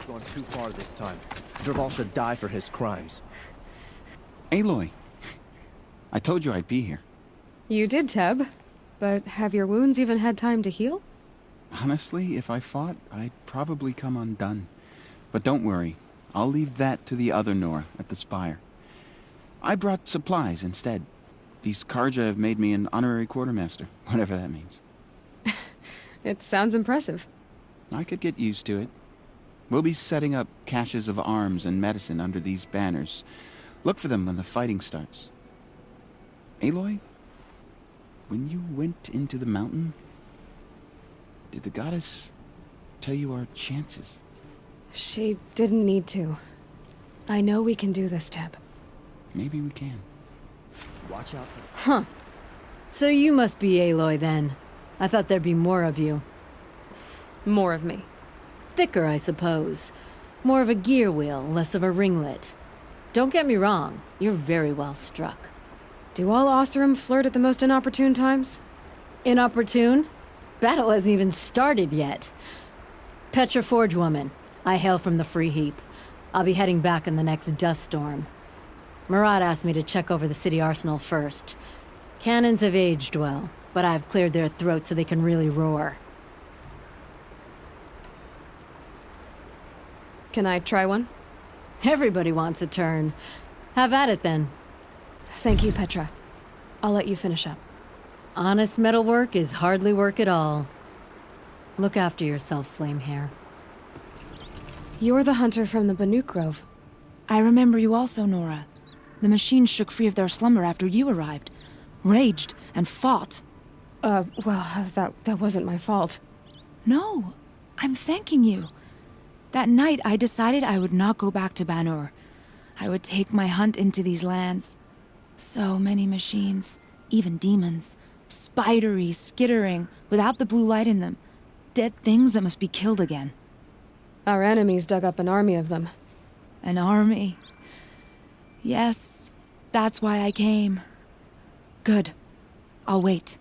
gone too far this time. Dervahl should die for his crimes. Aloy, I told you I'd be here. You did, Teb. But have your wounds even had time to heal? Honestly, if I fought, I'd probably come undone. But don't worry, I'll leave that to the other Nora at the Spire. I brought supplies instead. These Karja have made me an honorary quartermaster, whatever that means. It sounds impressive. I could get used to it. We'll be setting up caches of arms and medicine under these banners. Look for them when the fighting starts. Aloy, when you went into the mountain, did the goddess tell you our chances? She didn't need to. I know we can do this, Teb. Maybe we can. Watch out. Huh. So you must be Aloy then. I thought there'd be more of you. More of me. Thicker, I suppose. More of a gear wheel, less of a ringlet. Don't get me wrong, you're very well struck. Do all Oseram flirt at the most inopportune times? Inopportune? Battle hasn't even started yet. Petra Forge woman. I hail from the Free Heap. I'll be heading back in the next dust storm. Murad asked me to check over the city arsenal first. Cannons have aged well, but I've cleared their throats so they can really roar. Can I try one? Everybody wants a turn. Have at it then. Thank you, Petra. I'll let you finish up. Honest metalwork is hardly work at all. Look after yourself, Flamehair. You're the hunter from the Banuk Grove. I remember you also, Nora. The machines shook free of their slumber after you arrived. Raged and fought. Well, that wasn't my fault. No, I'm thanking you. That night, I decided I would not go back to Banur. I would take my hunt into these lands. So many machines, even demons. Spidery, skittering, without the blue light in them. Dead things that must be killed again. Our enemies dug up an army of them. An army. Yes, that's why I came. Good. I'll wait.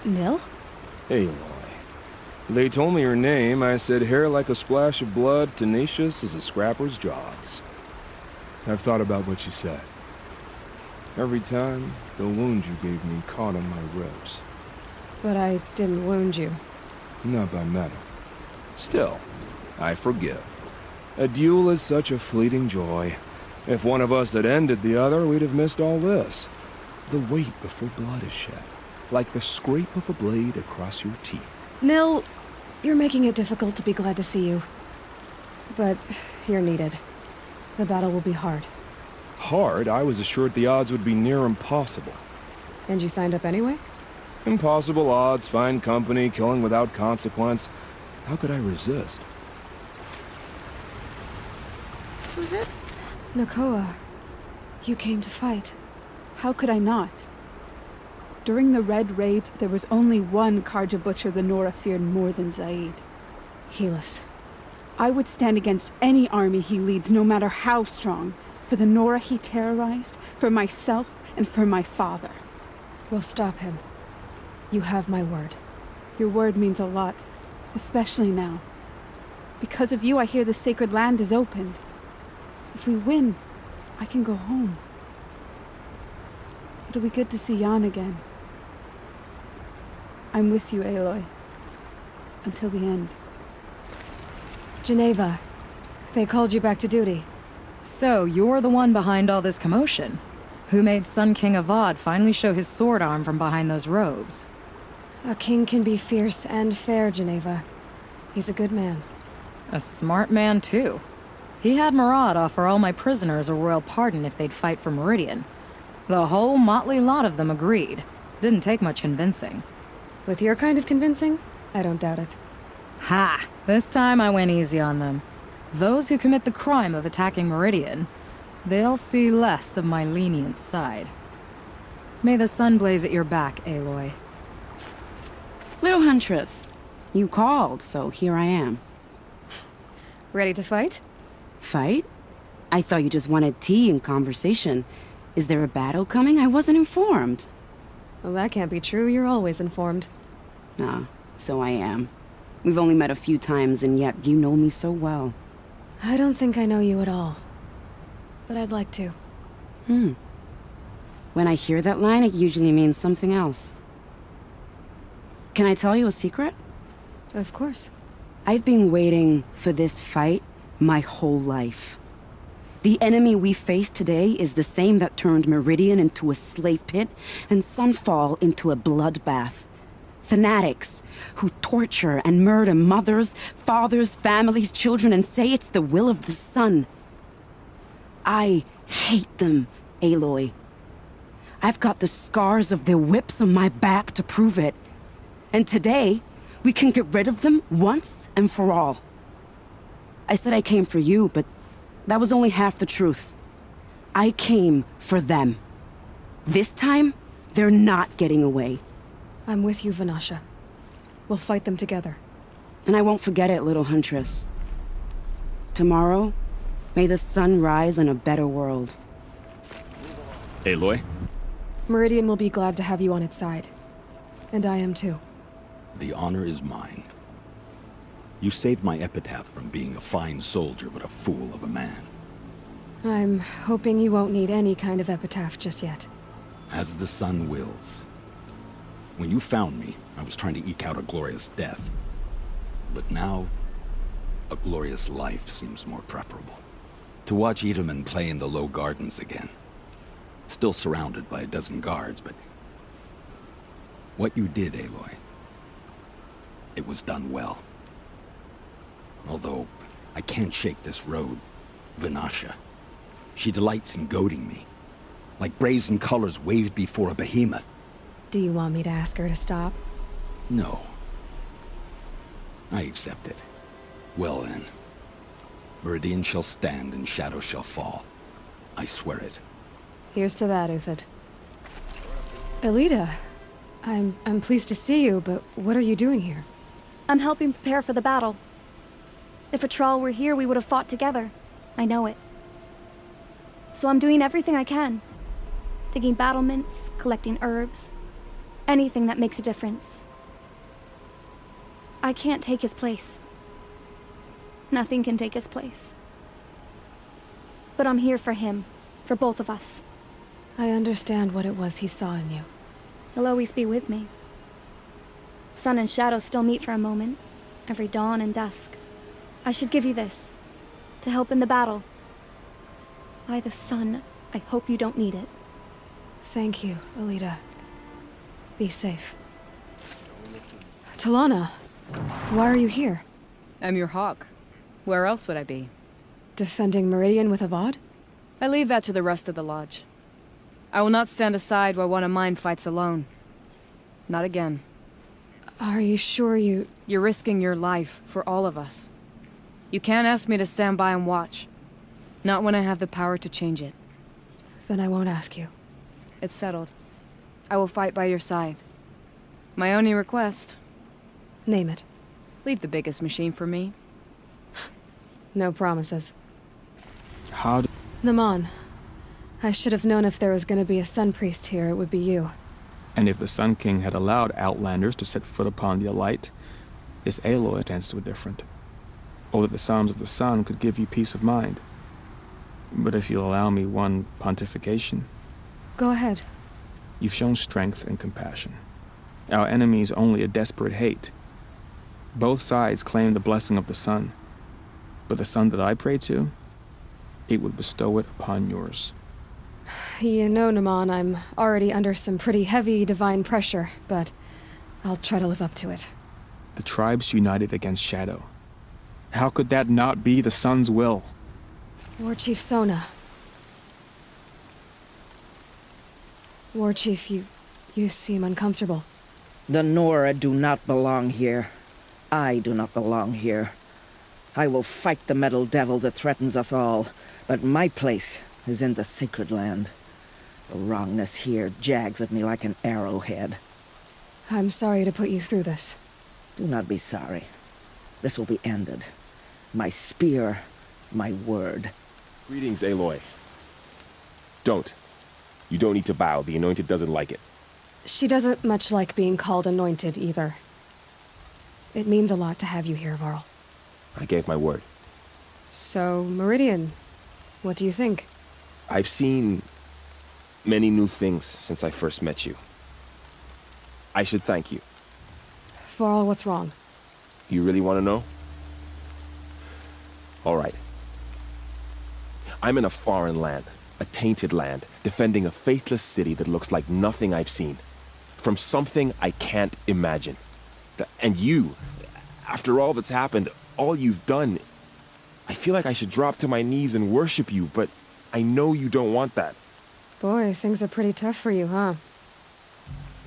Nil? Aloy. They told me your name. I said hair like a splash of blood, tenacious as a scrapper's jaws. I've thought about what you said. Every time, the wound you gave me caught on my ribs. But I didn't wound you. Not by metal. Still, I forgive. A duel is such a fleeting joy. If one of us had ended the other, we'd have missed all this. The wait before blood is shed. Like the scrape of a blade across your teeth. Nil, you're making it difficult to be glad to see you. But you're needed. The battle will be hard. Hard? I was assured the odds would be near impossible. And you signed up anyway? Impossible odds, fine company, killing without consequence. How could I resist? Who's it? Nakoa. You came to fight. How could I not? During the Red Raids, there was only one Karja butcher the Nora feared more than Zaid. Helis. I would stand against any army he leads, no matter how strong. For the Nora he terrorized, for myself, and for my father. We'll stop him. You have my word. Your word means a lot, especially now. Because of you, I hear the sacred land is opened. If we win, I can go home. It'll be good to see Jan again. I'm with you, Aloy. Until the end. Geneva. They called you back to duty. So, you're the one behind all this commotion? Who made Sun King Avad finally show his sword arm from behind those robes? A king can be fierce and fair, Geneva. He's a good man. A smart man, too. He had Murad offer all my prisoners a royal pardon if they'd fight for Meridian. The whole motley lot of them agreed. Didn't take much convincing. With your kind of convincing, I don't doubt it. Ha! This time I went easy on them. Those who commit the crime of attacking Meridian, they'll see less of my lenient side. May the sun blaze at your back, Aloy. Little Huntress, you called, so here I am. Ready to fight? Fight? I thought you just wanted tea and conversation. Is there a battle coming? I wasn't informed. Well, that can't be true. You're always informed. Ah, So I am. We've only met a few times, and yet you know me so well. I don't think I know you at all. But I'd like to. When I hear that line, it usually means something else. Can I tell you a secret? Of course. I've been waiting for this fight my whole life. The enemy we face today is the same that turned Meridian into a slave pit and Sunfall into a bloodbath. Fanatics who torture and murder mothers, fathers, families, children, and say it's the will of the sun. I hate them, Aloy. I've got the scars of their whips on my back to prove it. And today, we can get rid of them once and for all. I said I came for you, but that was only half the truth. I came for them. This time, they're not getting away. I'm with you, Vanasha. We'll fight them together. And I won't forget it, little huntress. Tomorrow, may the sun rise in a better world. Aloy? Meridian will be glad to have you on its side. And I am too. The honor is mine. You saved my epitaph from being a fine soldier, but a fool of a man. I'm hoping you won't need any kind of epitaph just yet. As the sun wills. When you found me, I was trying to eke out a glorious death. But now, a glorious life seems more preferable. To watch Edelman play in the low gardens again. Still surrounded by a dozen guards, but... what you did, Aloy, it was done well. Although, I can't shake this road, Vanasha. She delights in goading me. Like brazen colors waved before a behemoth. Do you want me to ask her to stop? No. I accept it. Well then. Meridian shall stand and Shadow shall fall. I swear it. Here's to that, Uthid. Elita, I'm pleased to see you, but what are you doing here? I'm helping prepare for the battle. If a Thrall were here, we would have fought together. I know it. So I'm doing everything I can. Digging battlements, collecting herbs. Anything that makes a difference. I can't take his place. Nothing can take his place. But I'm here for him. For both of us. I understand what it was he saw in you. He'll always be with me. Sun and Shadow still meet for a moment. Every dawn and dusk. I should give you this. To help in the battle. By the sun, I hope you don't need it. Thank you, Elita. Be safe. Talana, why are you here? I'm your hawk. Where else would I be? Defending Meridian with Avad? I leave that to the rest of the Lodge. I will not stand aside while one of mine fights alone. Not again. Are you sure you... You're risking your life for all of us. You can't ask me to stand by and watch. Not when I have the power to change it. Then I won't ask you. It's settled. I will fight by your side. My only request... Name it. Leave the biggest machine for me. No promises. How Naman, I should have known if there was gonna be a Sun Priest here, it would be you. And if the Sun King had allowed Outlanders to set foot upon the Alight, this Aloy chances were different. Or that the Psalms of the Sun could give you peace of mind. But if you'll allow me one pontification... Go ahead. You've shown strength and compassion. Our enemy is only a desperate hate. Both sides claim the blessing of the sun. But the sun that I pray to, it would bestow it upon yours. You know, Naman, I'm already under some pretty heavy divine pressure, but I'll try to live up to it. The tribes united against Shadow. How could that not be the sun's will? War Chief Sona. War Chief, you seem uncomfortable. The Nora do not belong here. I do not belong here. I will fight the metal devil that threatens us all, but my place is in the sacred land. The wrongness here jags at me like an arrowhead. I'm sorry to put you through this. Do not be sorry. This will be ended. My spear, my word. Greetings, Aloy. Don't. You don't need to bow. The Anointed doesn't like it. She doesn't much like being called anointed, either. It means a lot to have you here, Varl. I gave my word. So, Meridian, what do you think? I've seen many new things since I first met you. I should thank you. Varl, what's wrong? You really want to know? All right. I'm in a foreign land, a tainted land, defending a faithless city that looks like nothing I've seen. From something I can't imagine. And you, after all that's happened, all you've done, I feel like I should drop to my knees and worship you, but I know you don't want that. Boy, things are pretty tough for you, huh?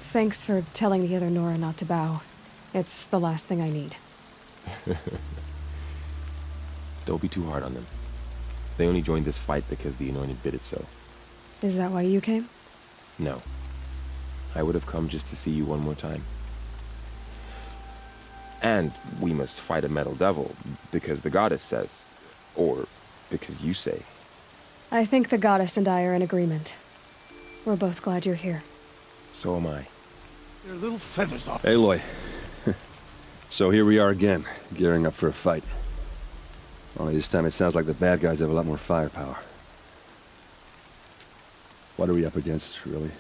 Thanks for telling the other Nora not to bow. It's the last thing I need. Don't be too hard on them. They only joined this fight because the Anointed bid it so. Is that why you came? No. I would have come just to see you one more time. And we must fight a metal devil, because the goddess says. Or because you say. I think the goddess and I are in agreement. We're both glad you're here. So am I. Their little feathers off. Aloy. So here we are again, gearing up for a fight. Only this time it sounds like the bad guys have a lot more firepower. What are we up against, really?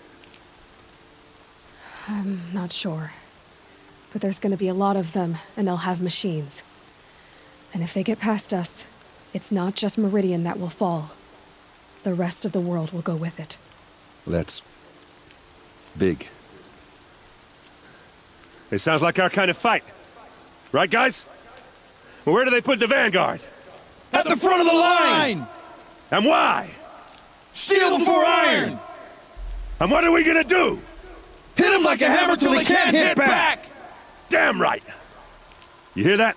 I'm not sure. But there's gonna be a lot of them, and they'll have machines. And if they get past us, it's not just Meridian that will fall. The rest of the world will go with it. Well, that's big. It sounds like our kind of fight. Right, guys? Well, where do they put the Vanguard? At the front of the line! And why? Steel before iron! And what are we gonna do? Hit them like a hammer till they can't hit back! Damn right! You hear that?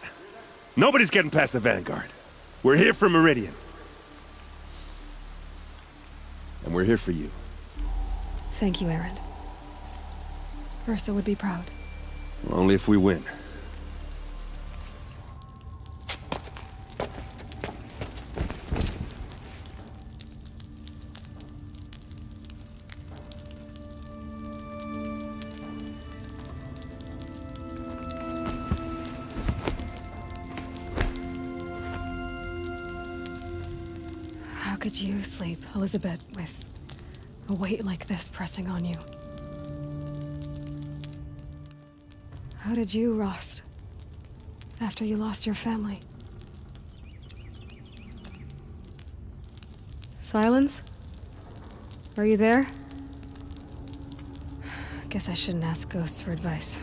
Nobody's getting past the Vanguard. We're here for Meridian. And we're here for you. Thank you, Aaron. Ursa would be proud. Well, only if we win. How could you sleep, Elizabeth, with a weight like this pressing on you? How did you, Rost, after you lost your family? Silence? Are you there? Guess I shouldn't ask ghosts for advice.